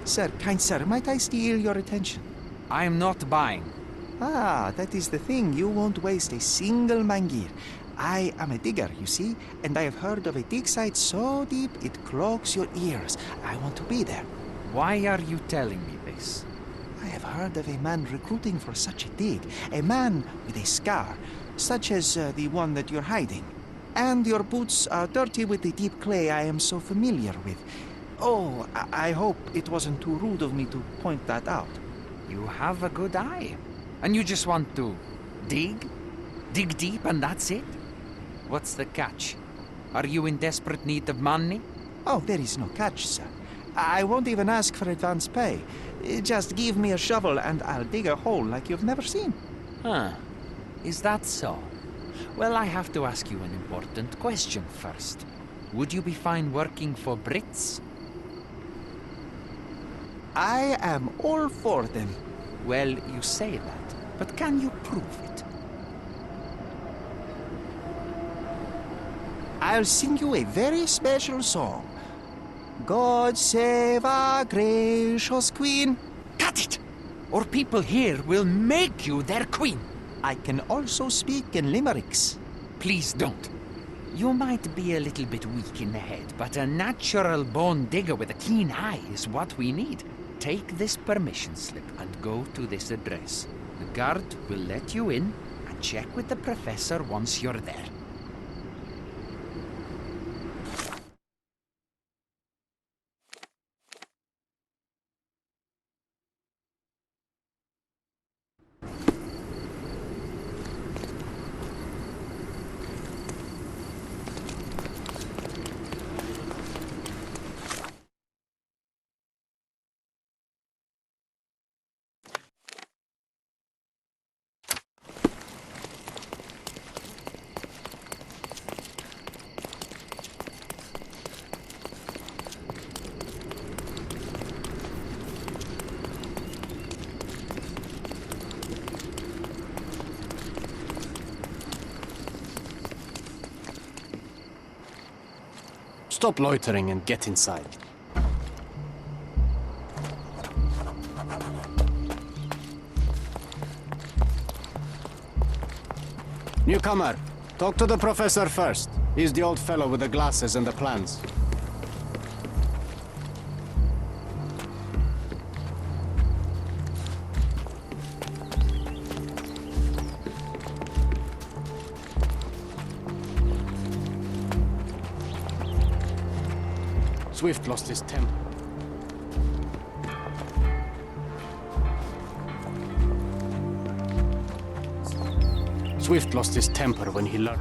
Sir, kind sir, might I steal your attention? I am not buying. Ah, that is the thing. You won't waste a single mangir. I am a digger, you see, and I have heard of a dig site so deep it clogs your ears. I want to be there. Why are you telling me this? I have heard of a man recruiting for such a dig. A man with a scar, such as the one that you're hiding. And your boots are dirty with the deep clay I am so familiar with. Oh, I hope it wasn't too rude of me to point that out. You have a good eye. And you just want to dig? Dig deep and that's it? What's the catch? Are you in desperate need of money? Oh, there is no catch, sir. I won't even ask for advance pay. Just give me a shovel and I'll dig a hole like you've never seen. Huh. Is that so? Well, I have to ask you an important question first. Would you be fine working for Brits? I am all for them. Well, you say that, but can you prove it? I'll sing you a very special song. God save our gracious queen. Cut it! Or people here will make you their queen. I can also speak in limericks. Please don't. You might be a little bit weak in the head, but a natural-born digger with a keen eye is what we need. Take this permission slip and go to this address. The guard will let you in and check with the professor once you're there. Stop loitering and get inside. Newcomer, talk to the professor first. He's the old fellow with the glasses and the plans. Swift lost his temper. Swift lost his temper when he learned.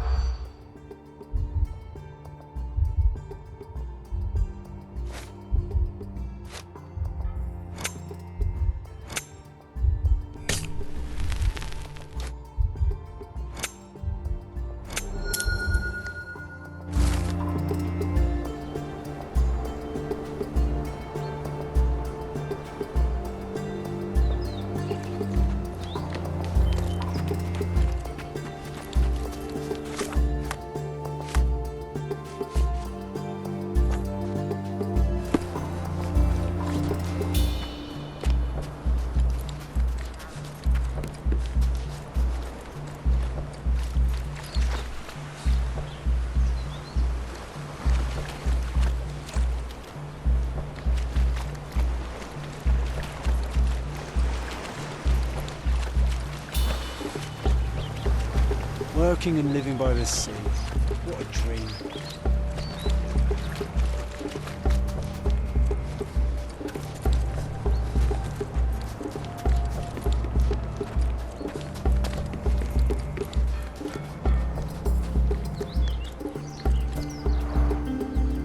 Working and living by the sea. What a dream.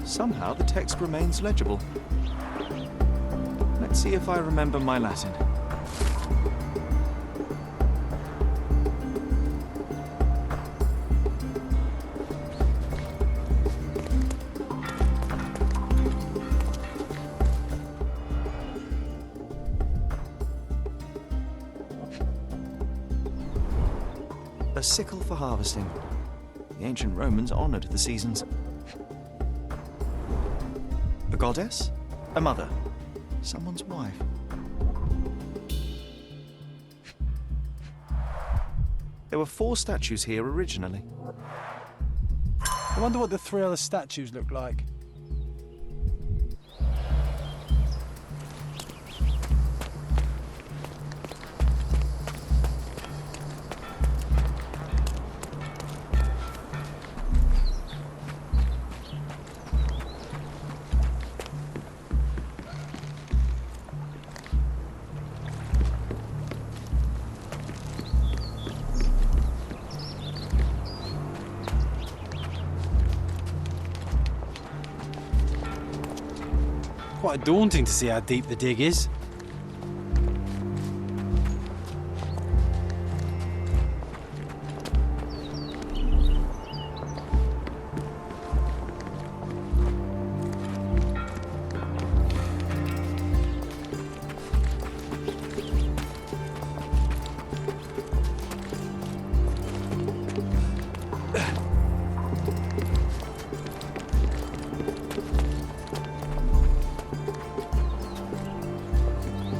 Somehow the text remains legible. Let's see if I remember my Latin. A sickle for harvesting. The ancient Romans honored the seasons. A goddess? A mother? Someone's wife. There were 4 statues here originally. I wonder what the 3 other statues look like. Quite daunting to see how deep the dig is.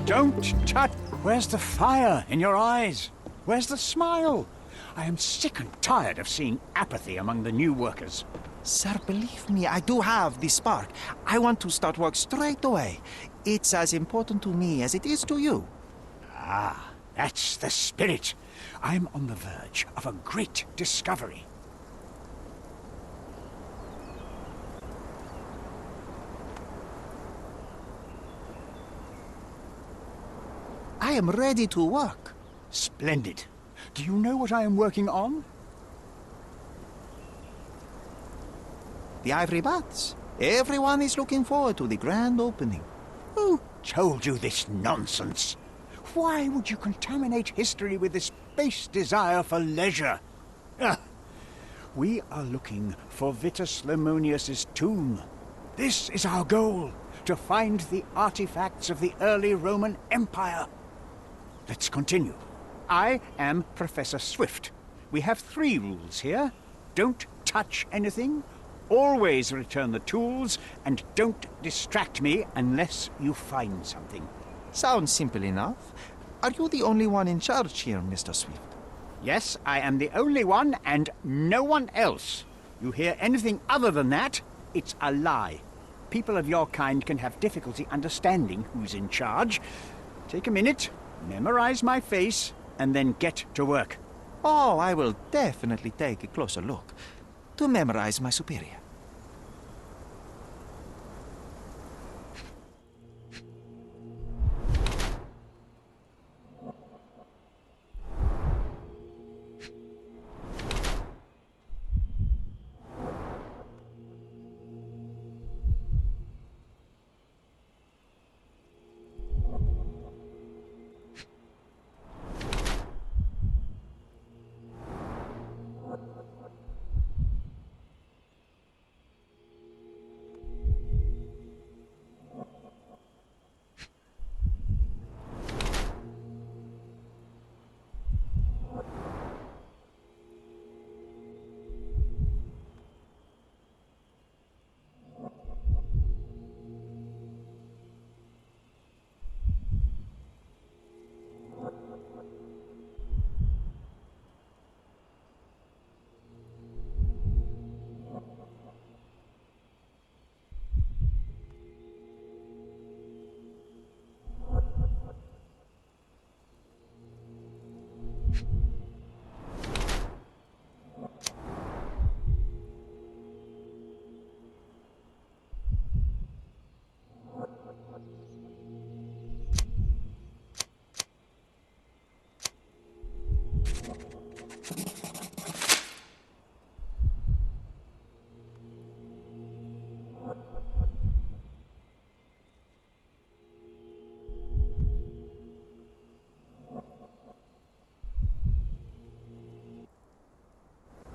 Don't touch! Where's the fire in your eyes? Where's the smile? I am sick and tired of seeing apathy among the new workers. Sir, believe me, I do have the spark. I want to start work straight away. It's as important to me as it is to you. Ah, that's the spirit. I'm on the verge of a great discovery. I am ready to work. Splendid. Do you know what I am working on? The ivory baths. Everyone is looking forward to the grand opening. Who told you this nonsense? Why would you contaminate history with this base desire for leisure? Ah, we are looking for Vitus Lemonius's tomb. This is our goal, to find the artifacts of the early Roman Empire. Let's continue. I am Professor Swift. We have 3 rules here. Don't touch anything, always return the tools, and don't distract me unless you find something. Sounds simple enough. Are you the only one in charge here, Mr. Swift? Yes, I am the only one and no one else. You hear anything other than that, it's a lie. People of your kind can have difficulty understanding who's in charge. Take a minute, memorize my face, and then get to work. Oh, I will definitely take a closer look to memorize my superior.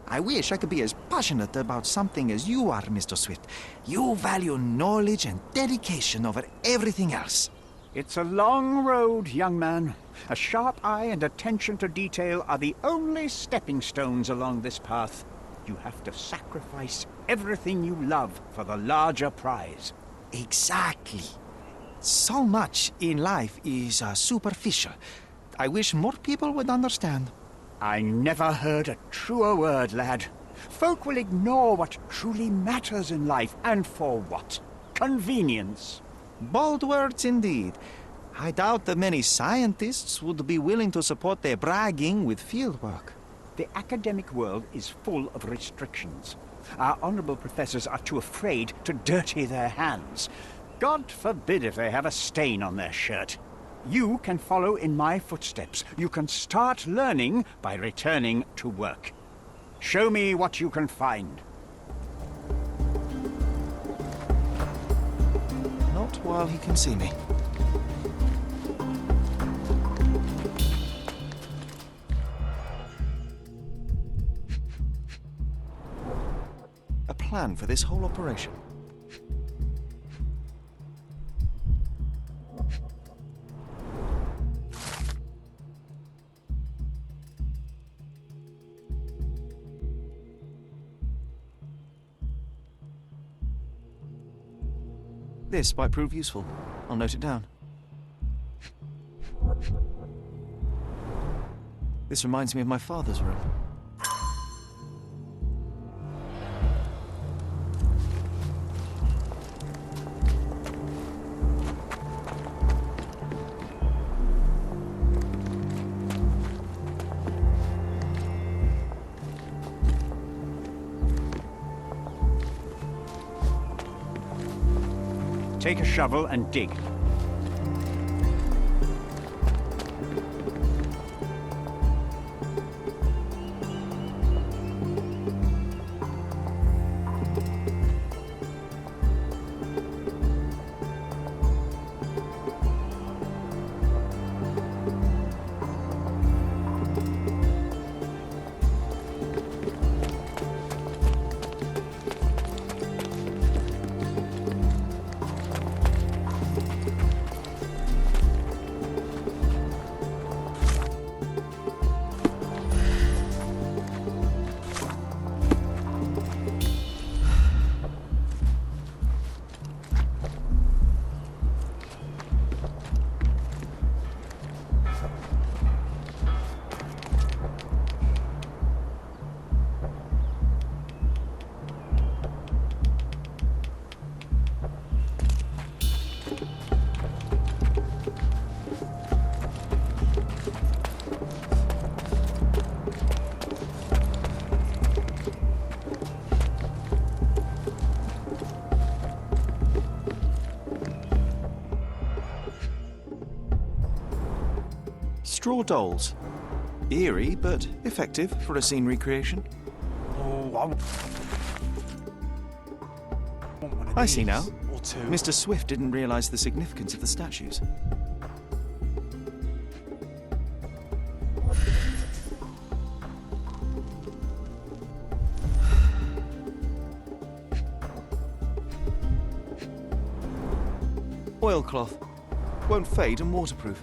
I wish I could be as passionate about something as you are, Mr. Swift. You value knowledge and dedication over everything else. It's a long road, young man. A sharp eye and attention to detail are the only stepping stones along this path. You have to sacrifice everything you love for the larger prize. Exactly. So much in life is superficial. I wish more people would understand. I never heard a truer word, lad. Folk will ignore what truly matters in life, and for what? Convenience. Bold words indeed. I doubt that many scientists would be willing to support their bragging with fieldwork. The academic world is full of restrictions. Our honorable professors are too afraid to dirty their hands. God forbid if they have a stain on their shirt. You can follow in my footsteps. You can start learning by returning to work. Show me what you can find. Not while he can see me. A plan for this whole operation. This might prove useful. I'll note it down. This reminds me of my father's room. Take a shovel and dig. Straw dolls. Eerie, but effective for a scene recreation. I see now. Or two. Mr. Swift didn't realize the significance of the statues. Oilcloth. Won't fade and waterproof.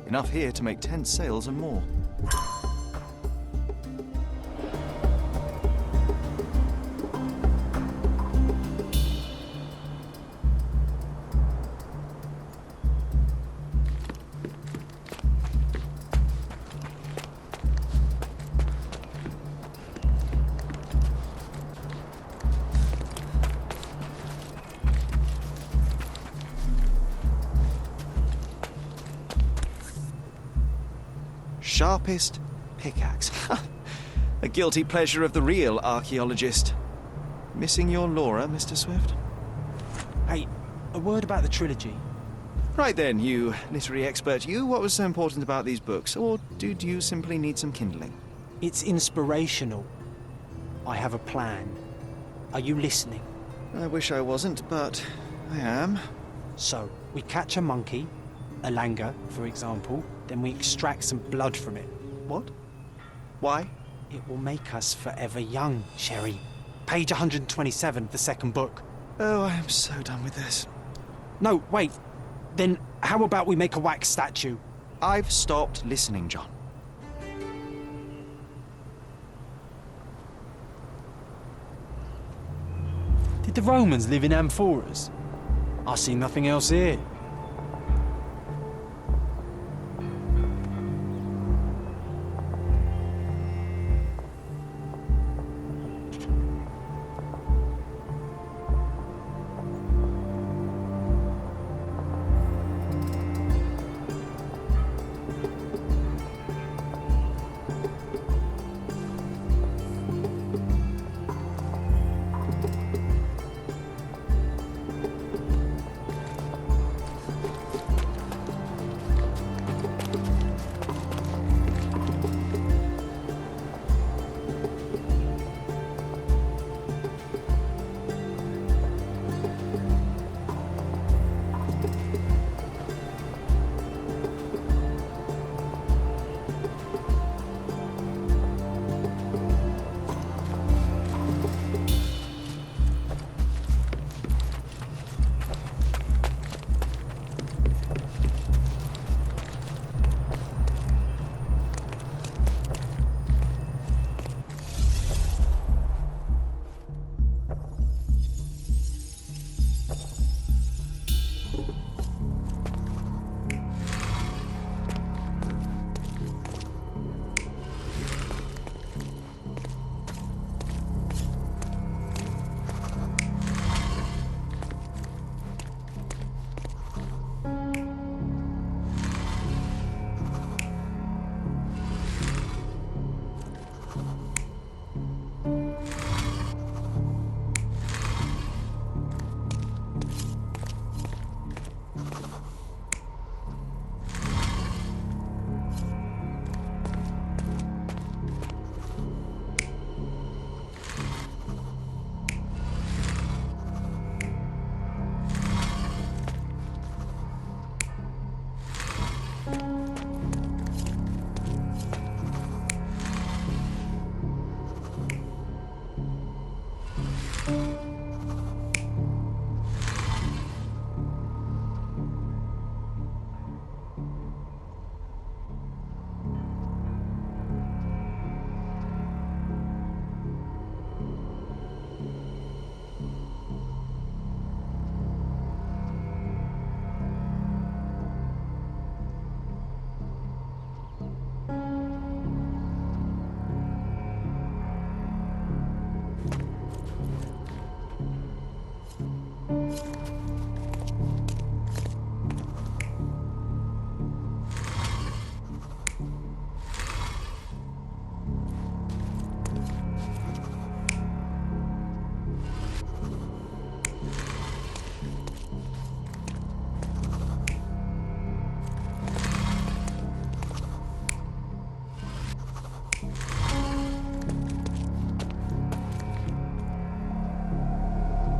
Enough here to make 10 sails and more. Sharpest pickaxe. A guilty pleasure of the real archaeologist. Missing your Laura, Mr. Swift? Hey, a word about the trilogy. Right then, you literary expert, you, what was so important about these books? Or did you simply need some kindling? It's inspirational. I have a plan. Are you listening? I wish I wasn't, but I am. So, we catch a monkey, a langur, for example, then we extract some blood from it. What? Why? It will make us forever young, Sherry. Page 127 of the second book. Oh, I am so done with this. No, wait. Then how about we make a wax statue? I've stopped listening, John. Did the Romans live in amphoras? I see nothing else here.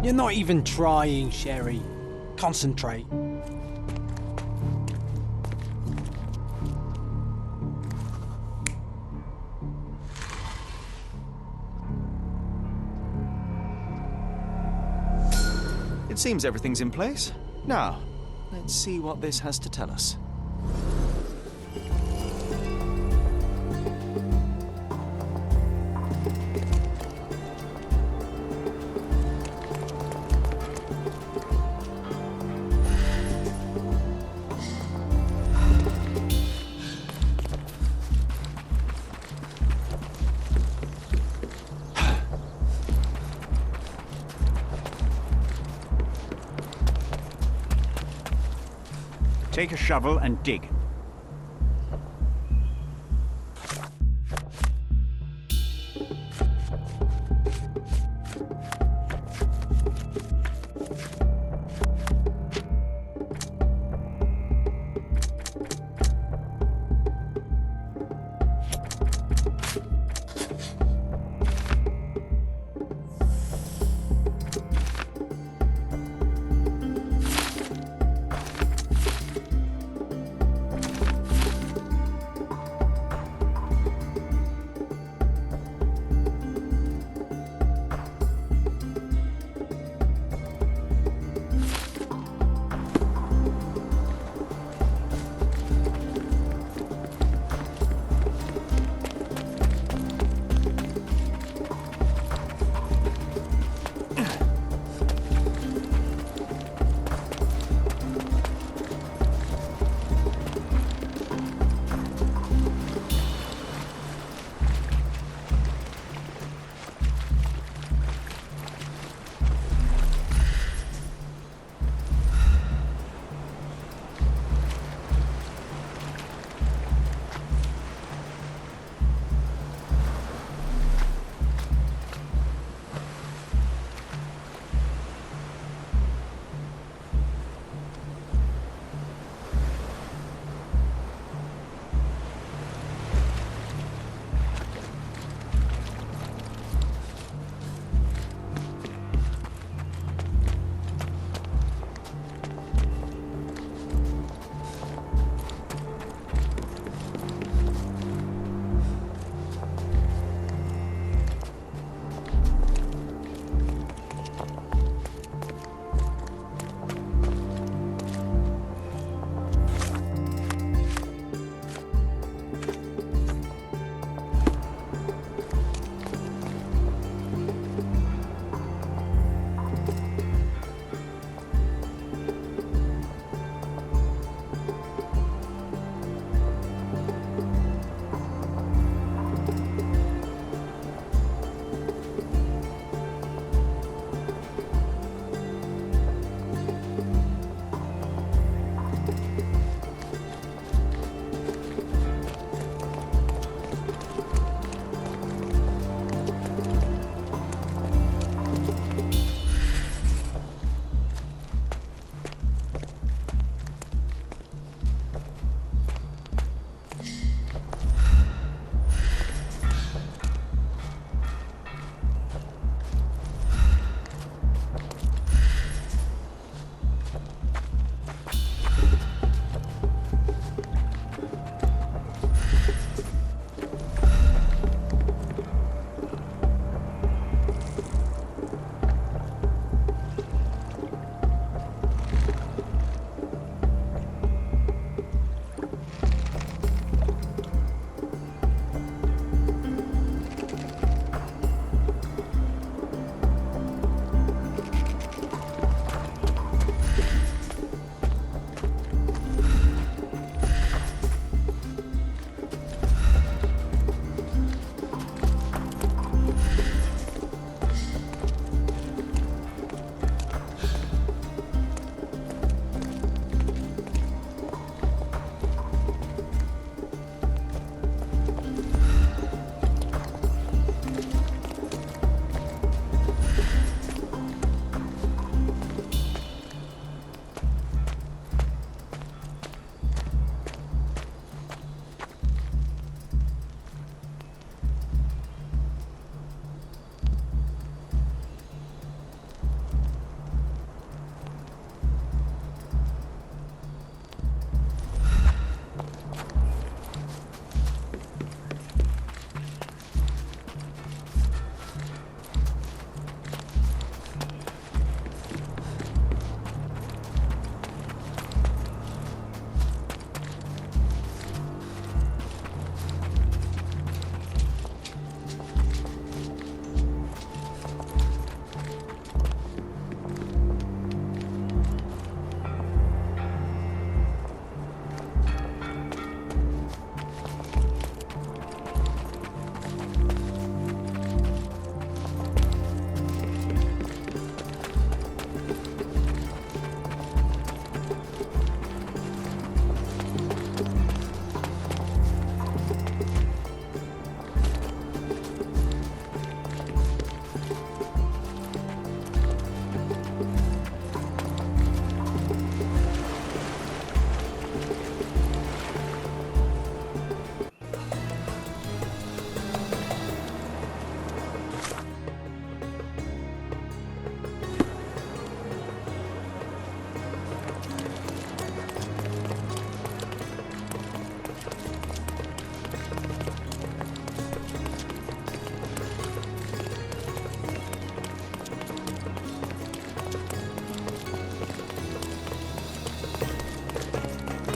You're not even trying, Sherry. Concentrate. It seems everything's in place. Now, let's see what this has to tell us. Take a shovel and dig.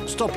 Stop.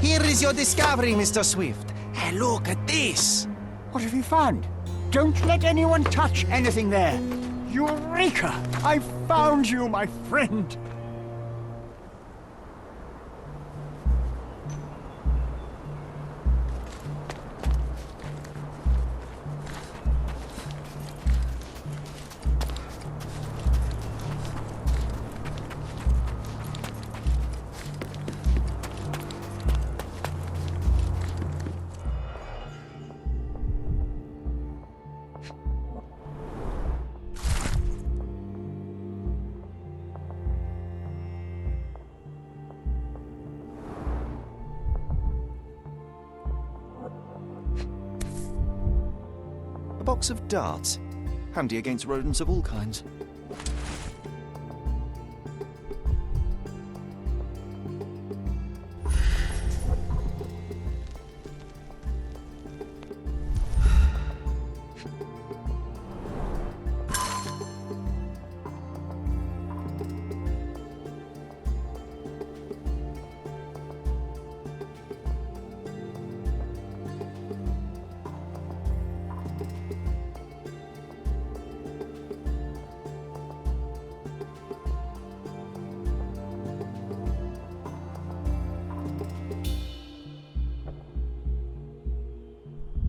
Here is your discovery, Mr. Swift. Hey, look at this. What have you found? Don't let anyone touch anything there. Eureka! I found you, my friend. A box of darts. Handy against rodents of all kinds.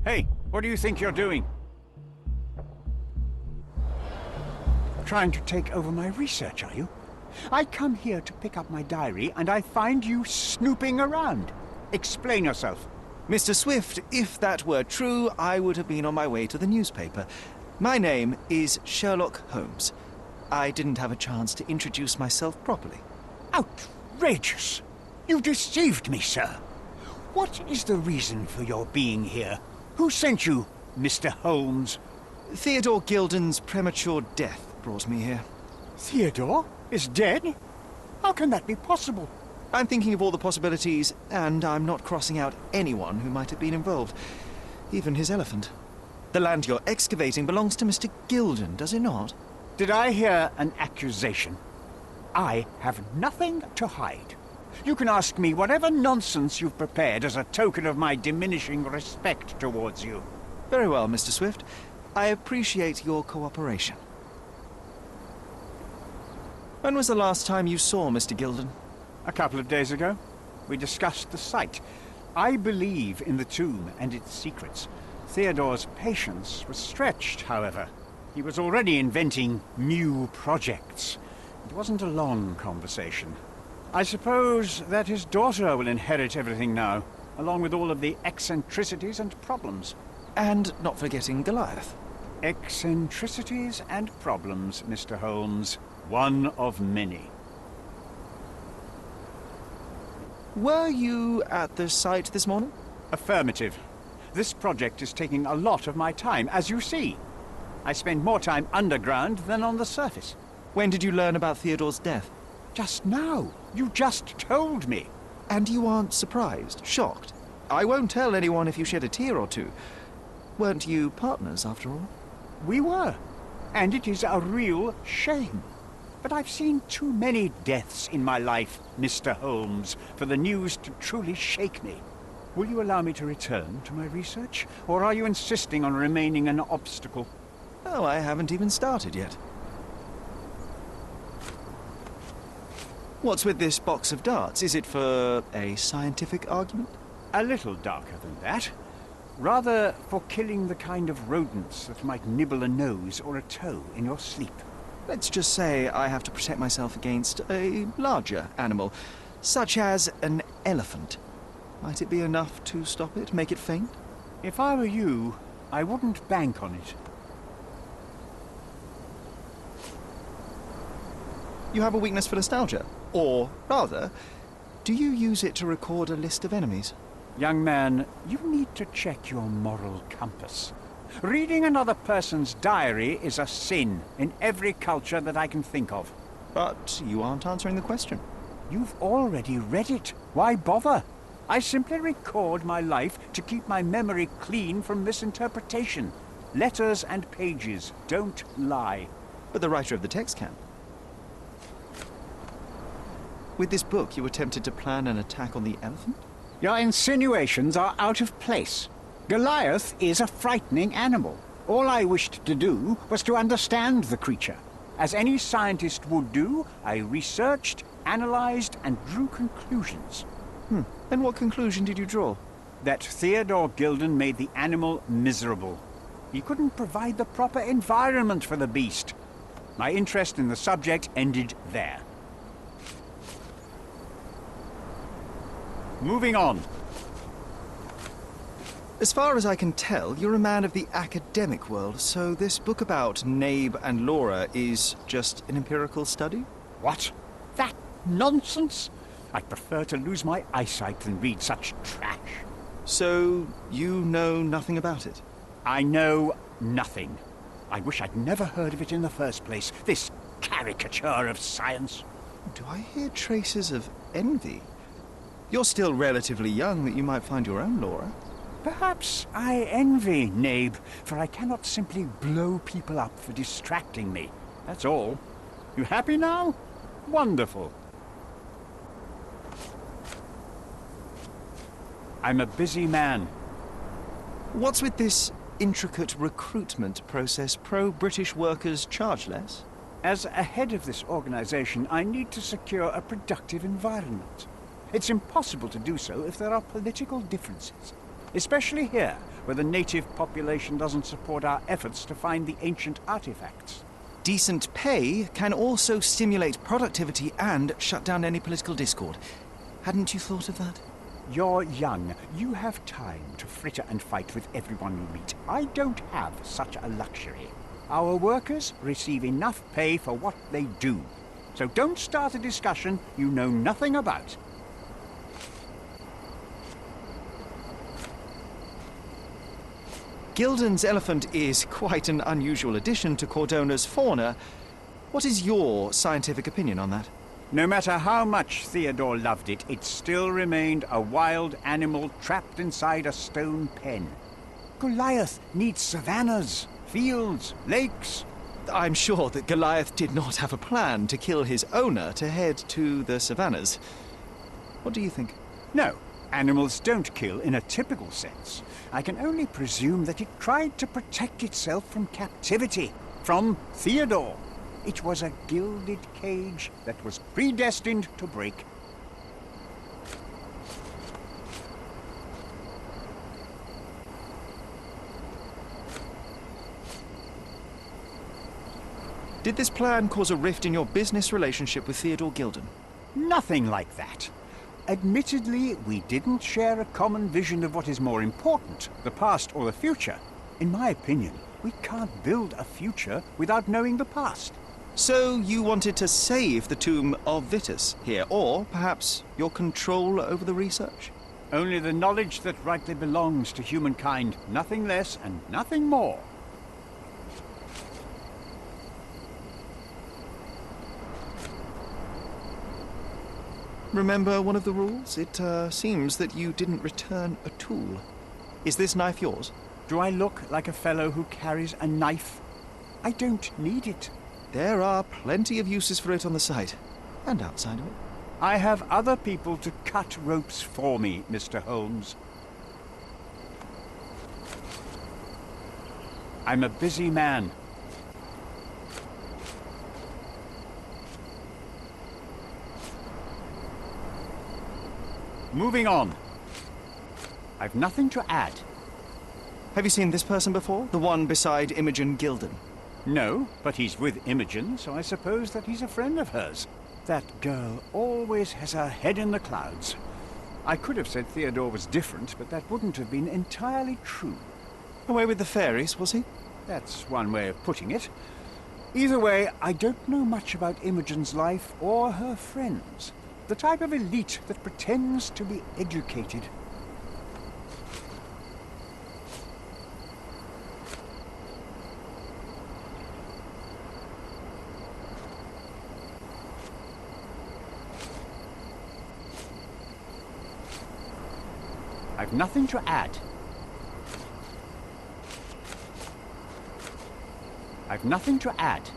Hey, what do you think you're doing? Trying to take over my research, are you? I come here to pick up my diary, and I find you snooping around. Explain yourself. Mr. Swift, if that were true, I would have been on my way to the newspaper. My name is Sherlock Holmes. I didn't have a chance to introduce myself properly. Outrageous! You deceived me, sir. What is the reason for your being here? Who sent you, Mr. Holmes? Theodore Gilden's premature death brought me here. Theodore is dead? How can that be possible? I'm thinking of all the possibilities, and I'm not crossing out anyone who might have been involved. Even his elephant. The land you're excavating belongs to Mr. Gilden, does it not? Did I hear an accusation? I have nothing to hide. You can ask me whatever nonsense you've prepared as a token of my diminishing respect towards you. Very well, Mr. Swift. I appreciate your cooperation. When was the last time you saw Mr. Gilden? A couple of days ago. We discussed the site. I believe in the tomb and its secrets. Theodore's patience was stretched, however. He was already inventing new projects. It wasn't a long conversation. I suppose that his daughter will inherit everything now, along with all of the eccentricities and problems. And not forgetting Goliath. Eccentricities and problems, Mr. Holmes. One of many. Were you at the site this morning? Affirmative. This project is taking a lot of my time, as you see. I spend more time underground than on the surface. When did you learn about Theodore's death? Just now. You just told me. And you aren't surprised, shocked? I won't tell anyone if you shed a tear or two. Weren't you partners, after all? We were. And it is a real shame. But I've seen too many deaths in my life, Mr. Holmes, for the news to truly shake me. Will you allow me to return to my research? Or are you insisting on remaining an obstacle? Oh, I haven't even started yet. What's with this box of darts? Is it for a scientific argument? A little darker than that. Rather for killing the kind of rodents that might nibble a nose or a toe in your sleep. Let's just say I have to protect myself against a larger animal, such as an elephant. Might it be enough to stop it, make it faint? If I were you, I wouldn't bank on it. You have a weakness for nostalgia? Or, rather, do you use it to record a list of enemies? Young man, you need to check your moral compass. Reading another person's diary is a sin in every culture that I can think of. But you aren't answering the question. You've already read it. Why bother? I simply record my life to keep my memory clean from misinterpretation. Letters and pages don't lie. But the writer of the text can. With this book, you attempted to plan an attack on the elephant? Your insinuations are out of place. Goliath is a frightening animal. All I wished to do was to understand the creature. As any scientist would do, I researched, analyzed, and drew conclusions. And what conclusion did you draw? That Theodore Gilden made the animal miserable. He couldn't provide the proper environment for the beast. My interest in the subject ended there. Moving on. As far as I can tell, you're a man of the academic world, so this book about Nabe and Laura is just an empirical study? What? That nonsense? I'd prefer to lose my eyesight than read such trash. So, you know nothing about it? I know nothing. I wish I'd never heard of it in the first place, this caricature of science. Do I hear traces of envy? You're still relatively young that you might find your own Laura. Perhaps I envy Nabe, for I cannot simply blow people up for distracting me. That's all. You happy now? Wonderful. I'm a busy man. What's with this intricate recruitment process? Pro-British workers charge less? As a head of this organization, I need to secure a productive environment. It's impossible to do so if there are political differences. Especially here, where the native population doesn't support our efforts to find the ancient artifacts. Decent pay can also stimulate productivity and shut down any political discord. Hadn't you thought of that? You're young. You have time to fritter and fight with everyone you meet. I don't have such a luxury. Our workers receive enough pay for what they do. So don't start a discussion you know nothing about. Gilden's elephant is quite an unusual addition to Cordona's fauna. What is your scientific opinion on that? No matter how much Theodore loved it, it still remained a wild animal trapped inside a stone pen. Goliath needs savannas, fields, lakes. I'm sure that Goliath did not have a plan to kill his owner to head to the savannas. What do you think? No, animals don't kill in a typical sense. I can only presume that it tried to protect itself from captivity, from Theodore. It was a gilded cage that was predestined to break. Did this plan cause a rift in your business relationship with Theodore Gilden? Nothing like that. Admittedly, we didn't share a common vision of what is more important, the past or the future. In my opinion, we can't build a future without knowing the past. So you wanted to save the tomb of Vitus here, or perhaps your control over the research? Only the knowledge that rightly belongs to humankind, nothing less and nothing more. Remember one of the rules? It seems that you didn't return a tool. Is this knife yours? Do I look like a fellow who carries a knife? I don't need it. There are plenty of uses for it on the site, and outside of it. I have other people to cut ropes for me, Mr. Holmes. I'm a busy man. Moving on. I've nothing to add. Have you seen this person before? The one beside Imogen Gilden? No, but he's with Imogen, so I suppose that he's a friend of hers. That girl always has her head in the clouds. I could have said Theodore was different, but that wouldn't have been entirely true. Away with the fairies, was he? That's one way of putting it. Either way, I don't know much about Imogen's life or her friends. The type of elite that pretends to be educated. I've nothing to add. I've nothing to add.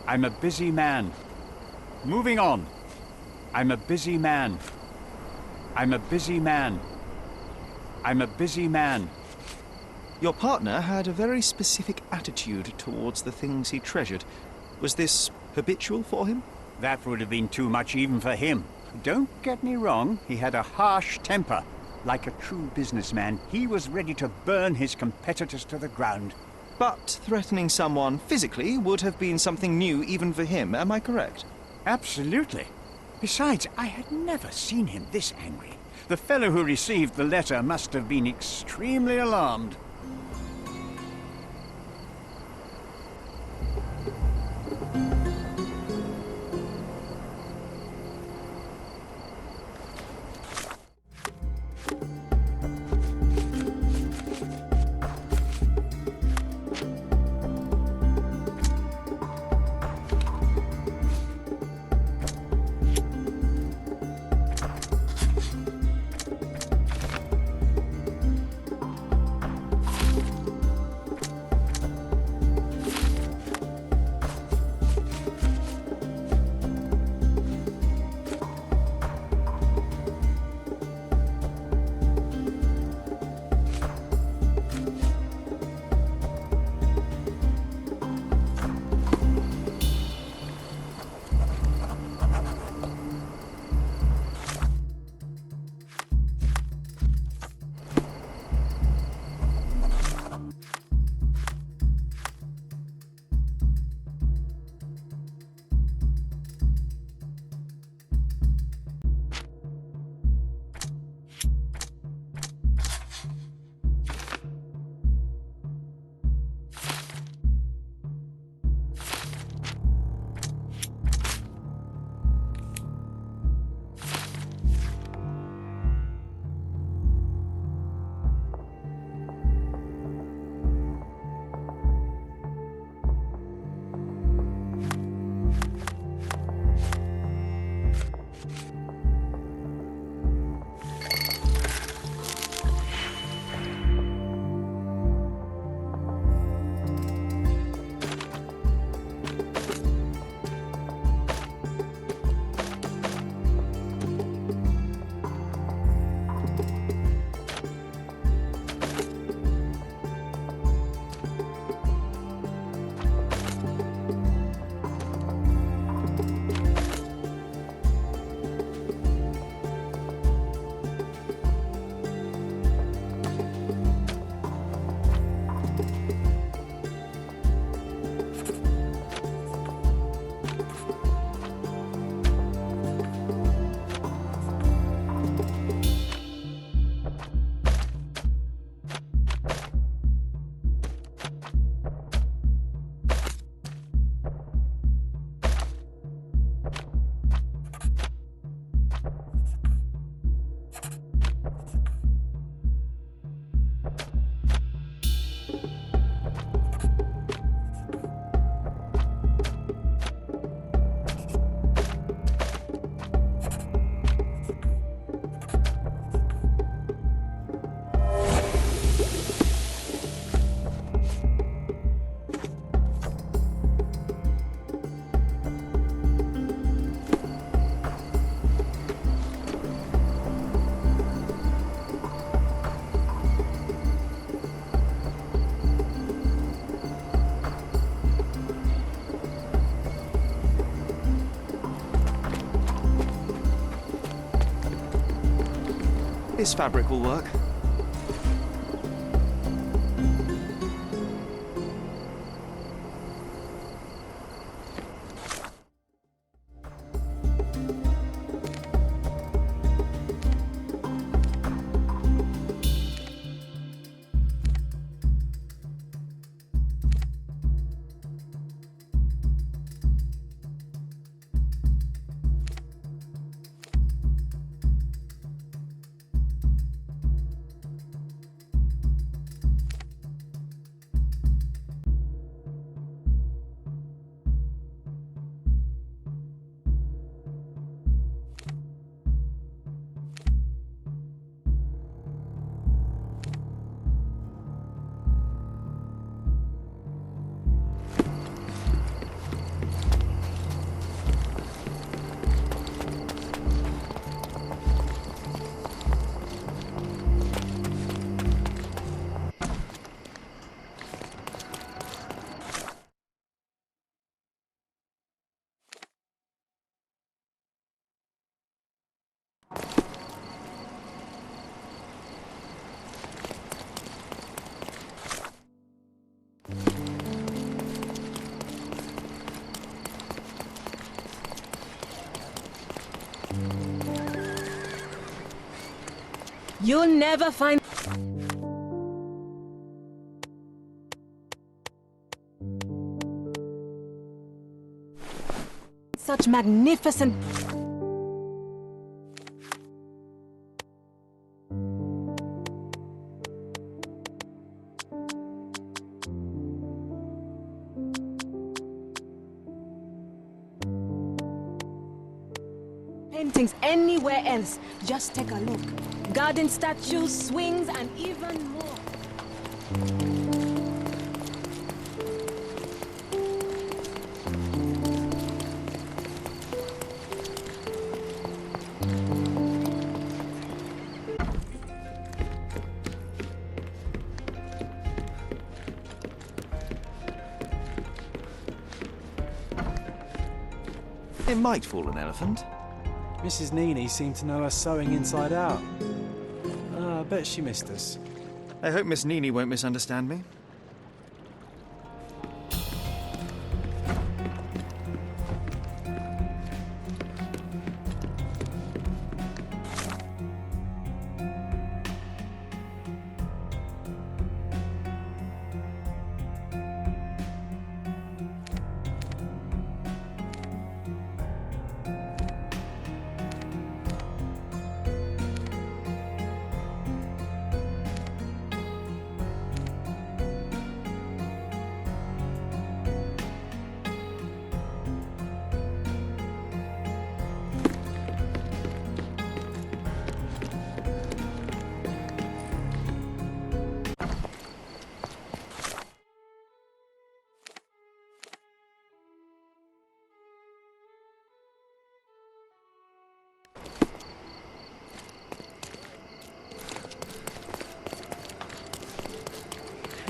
I'm a busy man. Moving on. I'm a busy man. I'm a busy man. I'm a busy man. Your partner had a very specific attitude towards the things he treasured. Was this habitual for him? That would have been too much even for him. Don't get me wrong, he had a harsh temper. Like a true businessman, he was ready to burn his competitors to the ground. But threatening someone physically would have been something new even for him, am I correct? Absolutely. Besides, I had never seen him this angry. The fellow who received the letter must have been extremely alarmed. This fabric will work. You'll never find such magnificent. Paintings anywhere else. Just take a look. Garden statues, swings, and even more. It might fool an elephant. Mrs. Nini seemed to know her sewing inside out. I bet she missed us. I hope Miss Nini won't misunderstand me.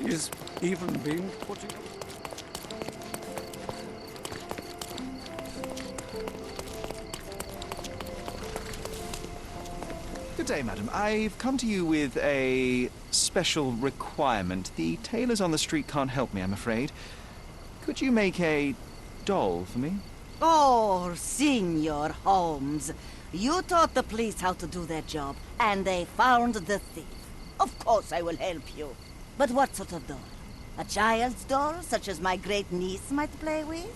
He's even been putting... Good day, madam. I've come to you with a special requirement. The tailors on the street can't help me, I'm afraid. Could you make a doll for me? Oh, Senor Holmes. You taught the police how to do their job, and they found the thief. Of course I will help you. But what sort of doll? A child's doll, such as my great niece might play with?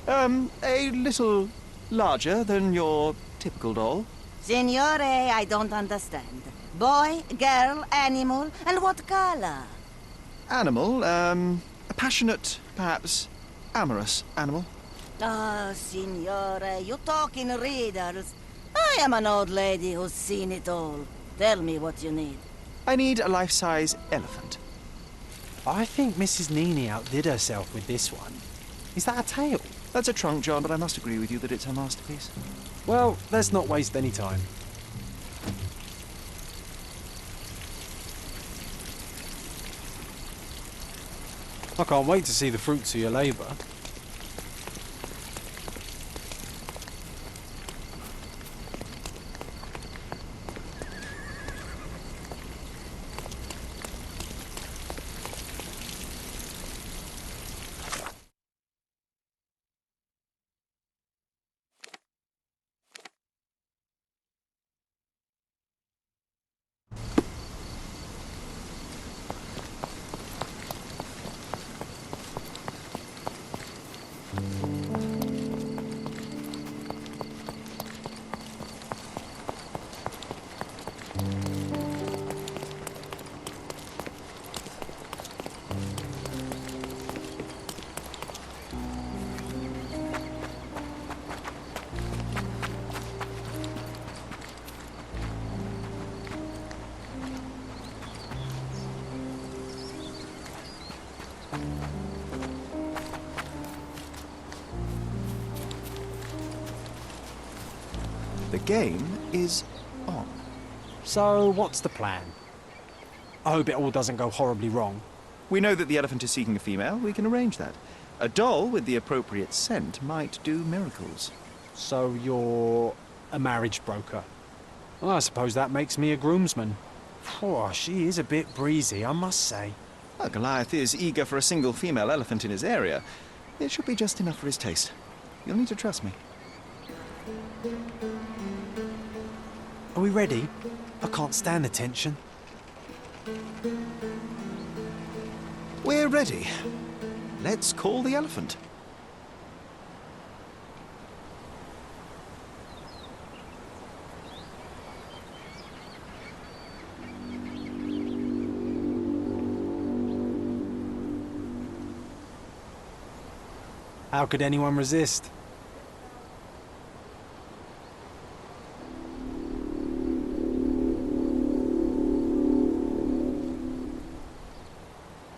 A little larger than your typical doll. Signore, I don't understand. Boy, girl, animal, and what color? Animal, a passionate, perhaps amorous animal. Ah, Signore, you talk in riddles. I am an old lady who's seen it all. Tell me what you need. I need a life-size elephant. I think Mrs. Nini outdid herself with this one. Is that a tail? That's a trunk, John, but I must agree with you that it's her masterpiece. Well, let's not waste any time. I can't wait to see the fruits of your labour. The game is on. So, what's the plan? I hope it all doesn't go horribly wrong. We know that the elephant is seeking a female. We can arrange that. A doll with the appropriate scent might do miracles. So, you're a marriage broker. Well, I suppose that makes me a groomsman. Oh, she is a bit breezy, I must say. Well, Goliath is eager for a single female elephant in his area. It should be just enough for his taste. You'll need to trust me. Are we ready? I can't stand the tension. We're ready. Let's call the elephant. How could anyone resist?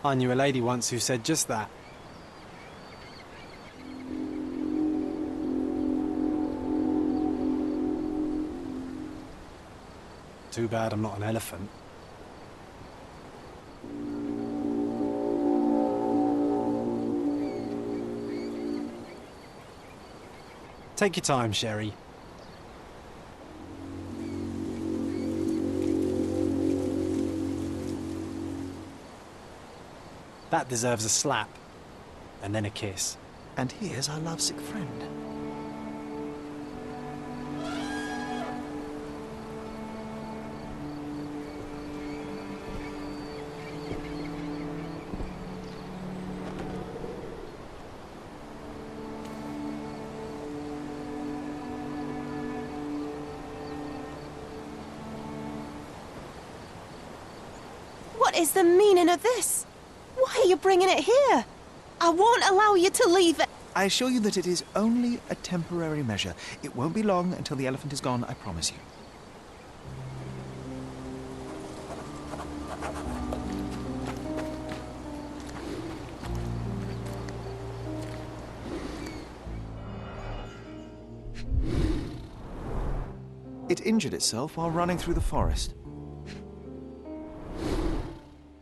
I knew a lady once who said just that. Too bad I'm not an elephant. Take your time, Sherry. That deserves a slap. And then a kiss. And here's our lovesick friend. What is the meaning of this? Why are you bringing it here? I won't allow you to leave it. I assure you that it is only a temporary measure. It won't be long until the elephant is gone, I promise you. It injured itself while running through the forest.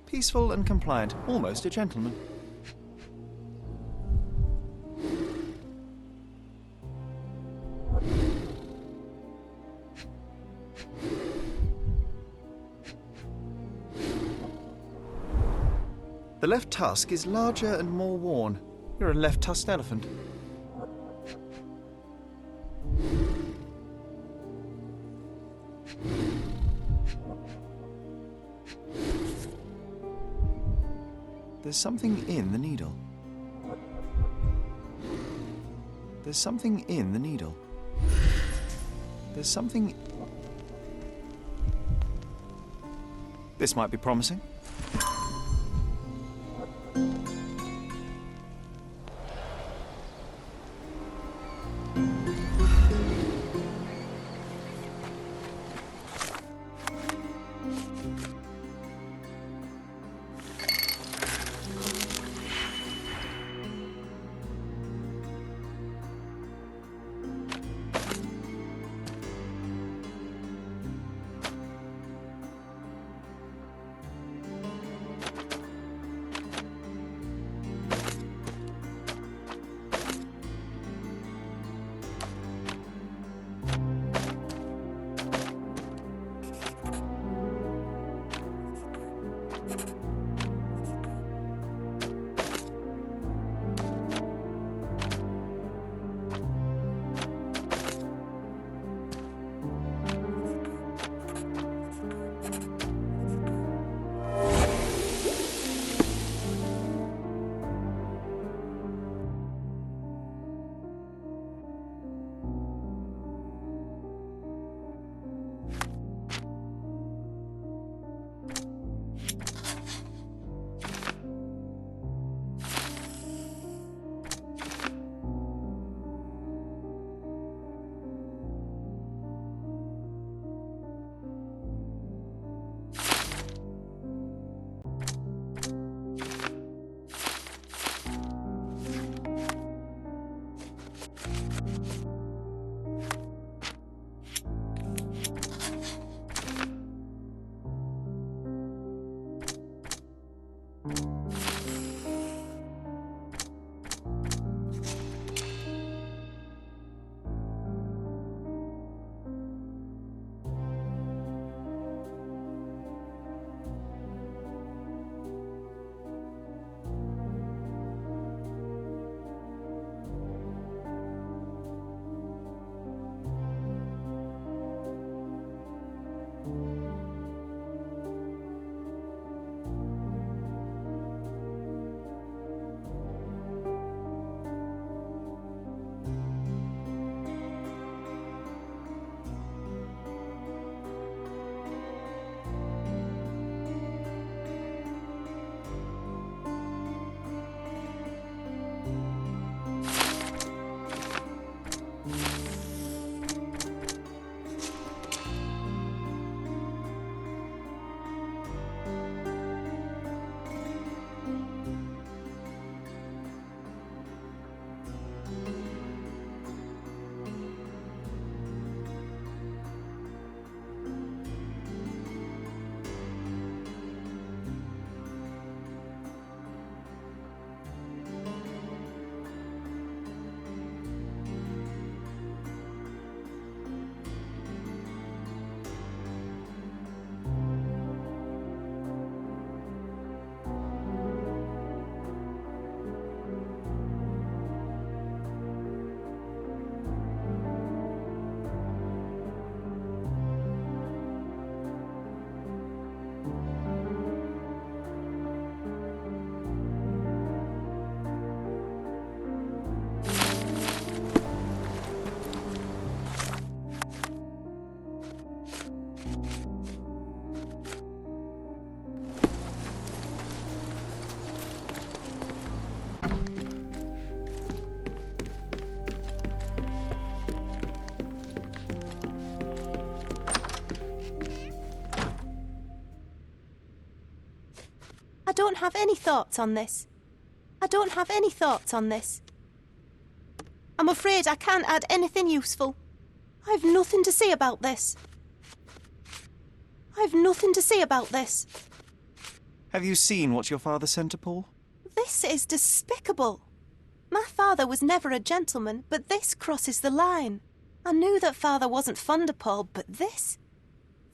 Peaceful and compliant, almost a gentleman. The left tusk is larger and more worn. You're a left-tusked elephant. There's something in the needle. There's something in the needle. There's something... This might be promising. I don't have any thoughts on this. I don't have any thoughts on this. I'm afraid I can't add anything useful. I've nothing to say about this. I've nothing to say about this. Have you seen what your father sent to Paul? This is despicable. My father was never a gentleman, but this crosses the line. I knew that father wasn't fond of Paul, but this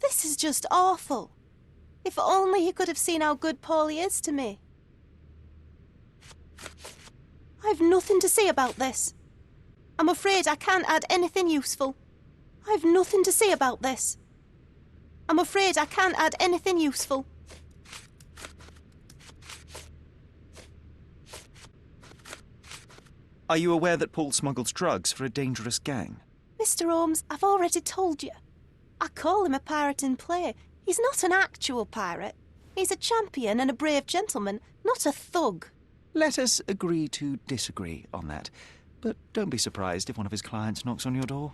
is just awful. If only he could have seen how good Paulie is to me. I've nothing to say about this. I'm afraid I can't add anything useful. I've nothing to say about this. I'm afraid I can't add anything useful. Are you aware that Paul smuggles drugs for a dangerous gang? Mr. Holmes, I've already told you. I call him a pirate in play. He's not an actual pirate. He's a champion and a brave gentleman, not a thug. Let us agree to disagree on that. But don't be surprised if one of his clients knocks on your door.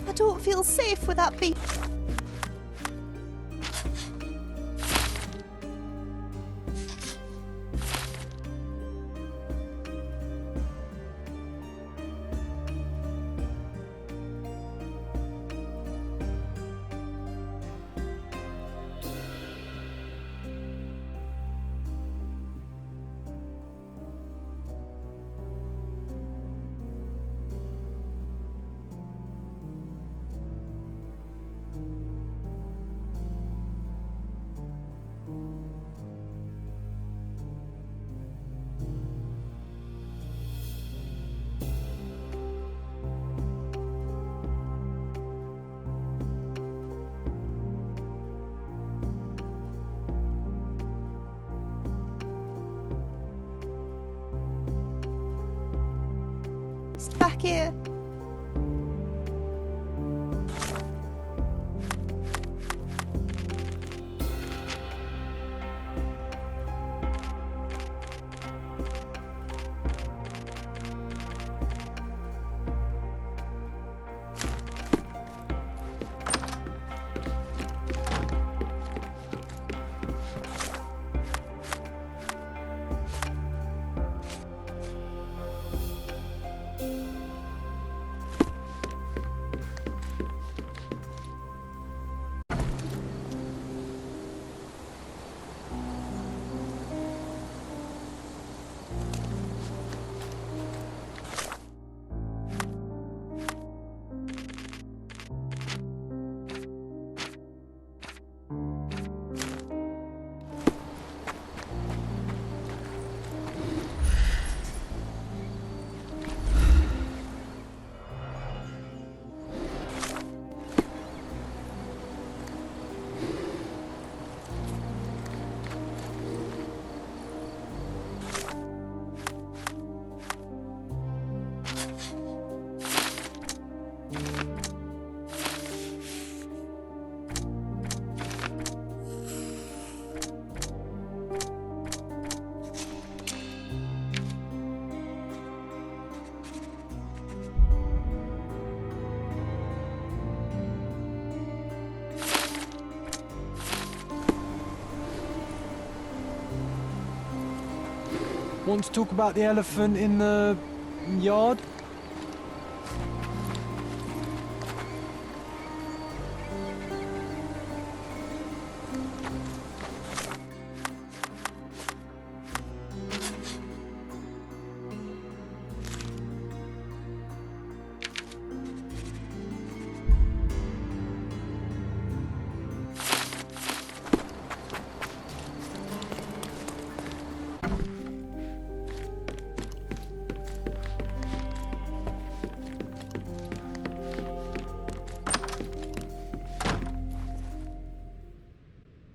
I don't feel safe with that beast. It's back here. Want to talk about the elephant in the yard?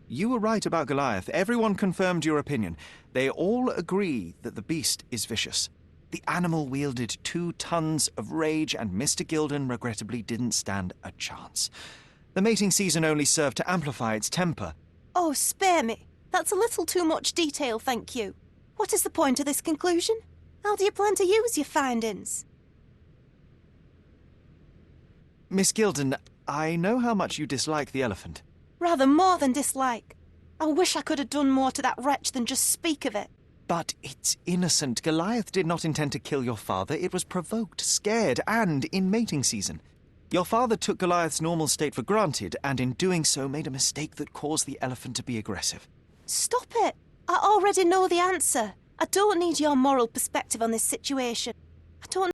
You were right about Goliath. Everyone confirmed your opinion. They all agree that the beast is vicious. The animal wielded 2 tons of rage, and Mr. Gilden regrettably didn't stand a chance. The mating season only served to amplify its temper. Oh, spare me. That's a little too much detail, thank you. What is the point of this conclusion? How do you plan to use your findings? Miss Gilden, I know how much you dislike the elephant. Rather more than dislike. I wish I could have done more to that wretch than just speak of it. But it's innocent. Goliath did not intend to kill your father. It was provoked, scared, and in mating season. Your father took Goliath's normal state for granted, and in doing so made a mistake that caused the elephant to be aggressive. Stop it! I already know the answer. I don't need your moral perspective on this situation. I don't